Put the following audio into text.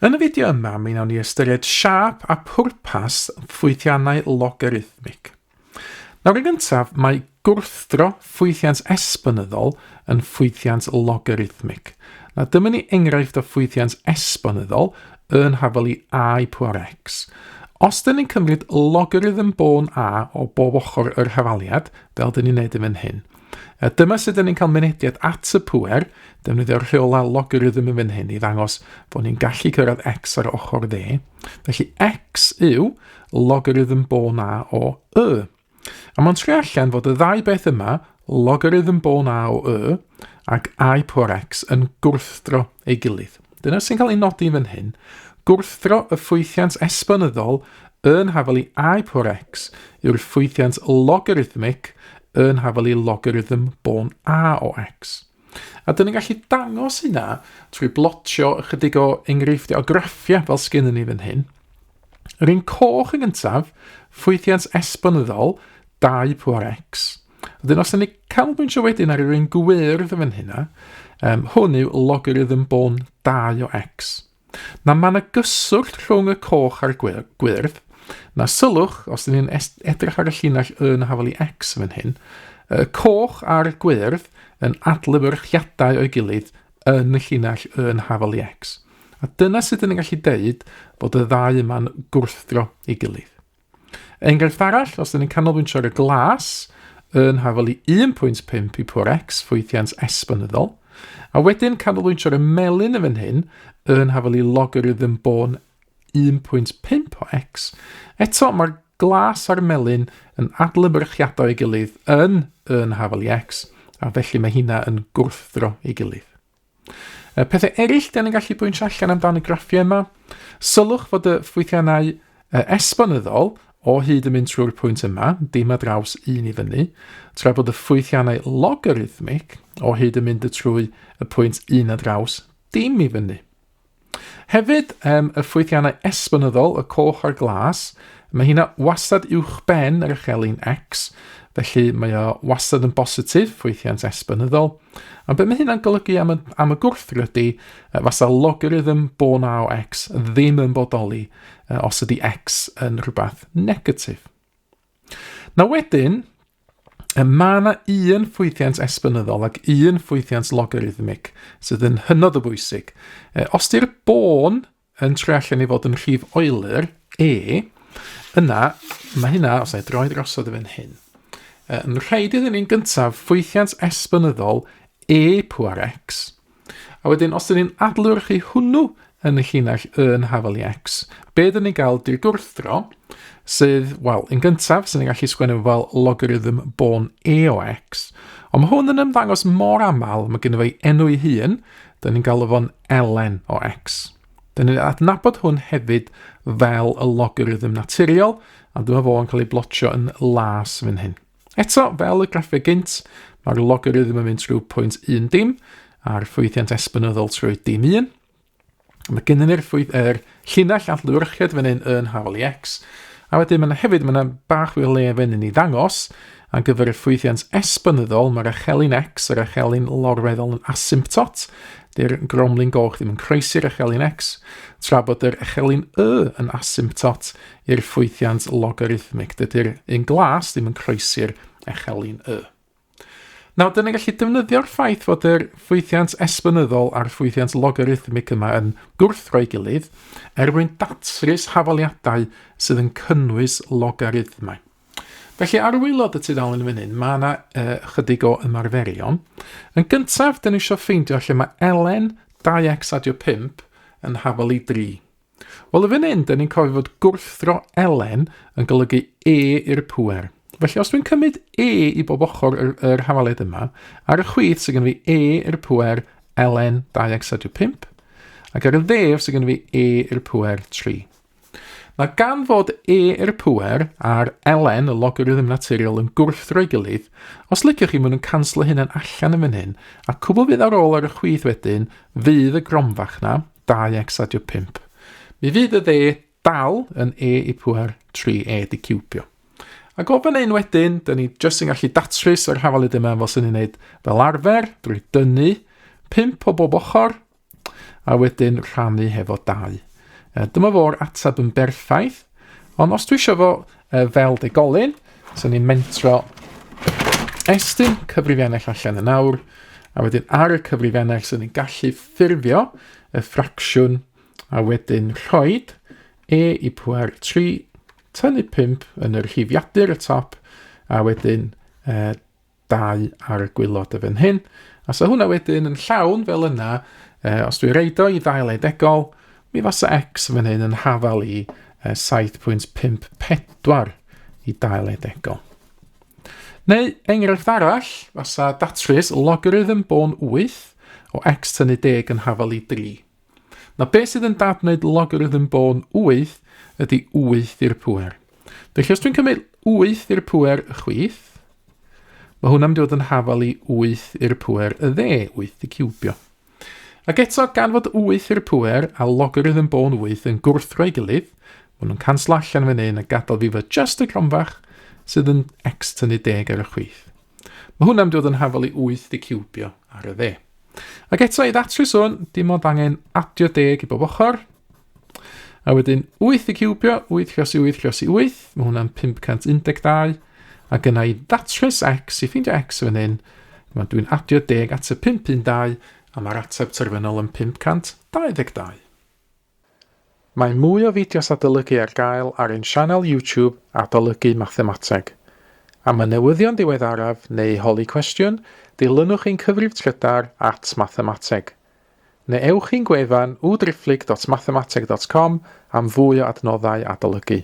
Yn y fideo yma, mi wnawn ni ystyried siâp a pwrpas ffwythiannau logarithmig. Nawr yn gyntaf, mae gwrthdro ffwythiant esbonyddol yn ffwythiant logarithmig. Na dyma ni enghraifft o ffwythiant esbonyddol yn hafelu a I pŵar x. Os dyn ni'n cymryd logarithm bon a o bob ochr yr hafaliad, fel dyn ni'n neud yn hyn, dyma sut dyn ni'n cael mynediad at y pŵer, defnyddio'r rheola logarithm yn fan hyn i ddangos bod ni'n gallu cyrraedd x ar ochr dde. Felly x yw logarithm bon a o y. A mae'n trio allan fod y ddau beth yma, logarithm bon a o y, ac a I pŵar x yn gwrthdro ei gilydd. Dyna sy'n cael ei nodi fan hyn. Gwrthdro y ffwythiant esbonyddol yn hafelu a I pŵar x yw'r ffwythiant logarithmig yn hafelu logarithm bon a o x. A dyn ni'n gallu dangos hynna trwy blotio ychydig o enghreifftiau o graffiau fel sgynnon ni fan hyn. Yr un coch yn gyntaf, ffwythiant esbonyddol 2 pŵar x. Ydyn os yna ni canolbwyntio wedyn ar yr un gwyrdd fan hynna, hwn yw logarithm bon 2 o x. Na mae yna gyswllt rhwng y coch a'r gwyrdd. Na sylwch, os ydyn ni'n edrych ar y llinell yn hafelu x fan hyn, y coch a'r gwyrdd yn adlewyrchiadau o'i gilydd yn y llinell yn hafelu x. A dyna sut ydyn ni'n gallu deud bod y ddau yma'n gwrthdro ei gilydd. Enghraifft arall, os ydyn ni'n canolbwyntio ar y glas yn hafelu 1.5 I pŵar x ffwythiant esbonyddol, a wedyn canolbwyntio ar y melyn yn fan hyn yn hafelu logarithm bon 1.5 o x. Eto, mae'r glas a'r melyn yn adlewyrchiadau ei gilydd yn hafelu x, a felly mae hynna yn gwrthdro ei gilydd. Pethau eraill dyn ni'n gallu bwyntio allan amdano y graffiau yma. Sylwch fod y ffwythiannau esbonyddol o hyd yn mynd trwy'r pwynt yma, dim a draws 1 I fyny, tra bod y ffwythiannau logarithmig o hyd yn mynd trwy y pwynt 1 a draws dim I fyny. Hefyd, y ffwythiannau esbonyddol, y coch a'r glas, mae hynna wastad uwchben yr ychelin x, felly mae o wastad yn bositif, ffwythiant esbonyddol. A be mae hynna'n golygu am y gwrthdro ydy, fasa logarithm bon a o x ddim yn bodoli os ydy x yn rhywbeth negatif. Na wedyn, mae yna un ffwythiant esbonyddol ac un ffwythiant logarithmig sydd yn hynod o bwysig. Os di'r bon yn trio allan I fod yn rhif Euler, yna, mae hynna, os ei droi drosod y fan hyn, yn rhaid iddyn ni'n gyntaf ffwythiant esbonyddol pŵar x. A wedyn, os ydyn ni'n adlewyrchu hwnnw yn y llinell yn hafelu x, be dyn ni'n gael di'r gwrthdro, sydd, wel, yn gyntaf, sy'n ni'n gallu sgwennu fel logarithm bon o x, ond mae hwn yn ymddangos mor aml, mae gen I fe enw I hun, dyn ni'n gael fo'n ln o x. Dyn ni'n adnabod hwn hefyd fel y logarithm naturiol, a dyma fo yn cael ei blotio yn las fan hyn. Eto, fel y graffiau gynt, mae'r logarithm yn mynd trwy pwynt 1 dim, a'r ffwythiant esbonyddol trwy dim 1. Mae gen ni'r llinell adlewyrchiad fan hyn yn hafelu x, a wedyn mae bach fwy o le fan hyn I ddangos, ar gyfer y ffwythiant esbonyddol, mae'r ychelin x a'r ychelin lorweddol yn asymptot, Di'r gromlin goch ddim yn croesi'r ychelin x, tra bod yr ychelin yn asymptot i'r ffwythiant logarithmig. Dydy'r un glas ddim yn croesi'r ychelin Nawr, dyn ni'n gallu defnyddio'r ffaith fod yr ffwythiant esbonyddol a'r ffwythiant logarithmig yma yn gwrthdro ei gilydd mwyn datrys hafaliadau sydd yn cynnwys logarithmau. Felly, ar waelod y tudalen yn fan hyn, mae yna chydig o ymarferion. Yn gyntaf, dyn ni eisiau ffeindio lle mae ln 2x adio 5 yn hafelu 3. Wel, y fan hyn, dyn ni'n cofio fod gwrthdro ln yn golygu i'r pŵer. Felly, os dwi'n cymryd I bob ochr yr hafaliad yma, ar y chwith sydd gen fi i'r pŵer ln 2x adio 5, ac ar y ddef sydd gen fi i'r pŵer 3. Na gan fod i'r pŵer a'r ln, y logarithm naturiol, yn gwrthdro ei gilydd, os liciwch chi mwyn yn canslo hynna'n allan yn fan hyn, a cwbl fydd ar ôl ar y chwith wedyn, fydd y gromfach na 2x adio 5. Mi fydd y dde dal yn I pŵer 3 di ciwbio. Ac o fan hyn wedyn, dyn ni jyst yn gallu datrys yr hafaliad yma fel sy'n ni'n gwneud fel arfer, drwy dynnu 5 o bob ochr, a wedyn rhannu hefo 2. Dyma fo'r ateb yn berffaith, ond os dwi eisiau fo fel degolyn, so ni'n mentro estyn cyfrifiannau allan yn awr, a wedyn ar y cyfrifiannau so ni'n gallu ffurfio y ffracsiwn, a wedyn rhoed i pŵer 3 tynnu 5 yn yr rhifiadur y top, a wedyn 2 ar y gwylod y fan hyn. A so hwnna wedyn yn llawn fel yna, os dwi reid o i ddailedegol, mi fasa x fan hyn yn hafal i 7.54 i ddailedegol. Neu enghraifft arall, fasa datrys logarithm bon 8 o x tynnu 10 yn hafal i 3. Na beth sydd yn dadnwyd logarithm bon 8 ydy 8 i'r pŵer. Felly os dwi'n cymryd 8 i'r pŵer y chwith, mae hwnna'n dod yn hafal i 8 i'r pŵer y 10, 8 i ciwbio. Ac eto, gan fod 8 i'r pŵer a logarithm bon 8 yn gwrthdro ei gilydd, maen nhw'n canslo allan fan hyn a gadael fi fod just y cromfach sydd yn x tynnu 10 ar y chwith. Mae hwnna'n dod yn hafal i 8 i ciwbio ar y 10. Ac eto, i ddatrys hwn, dim ond angen adio 10 i bob ochr. A wedyn 8 i ciwbio, 8 llosi 8 llosi 8, mae hwnna'n 512. Ac yna i ddatrys x, i ffeindio x fan hyn, mae dwi'n adio 10 at y 512, a mae'r ateb terfynol yn 522. Mae mwy o fideos adolygu ar gael ar ein sianel YouTube Adolygu Mathemateg. Am y newyddion diweddaraf neu holi cwestiwn, dilynwch ein cyfrif trydar @mathemateg. Neu ewch i'n gwefan www.mathemateg.com am fwy o adnoddau adolygu.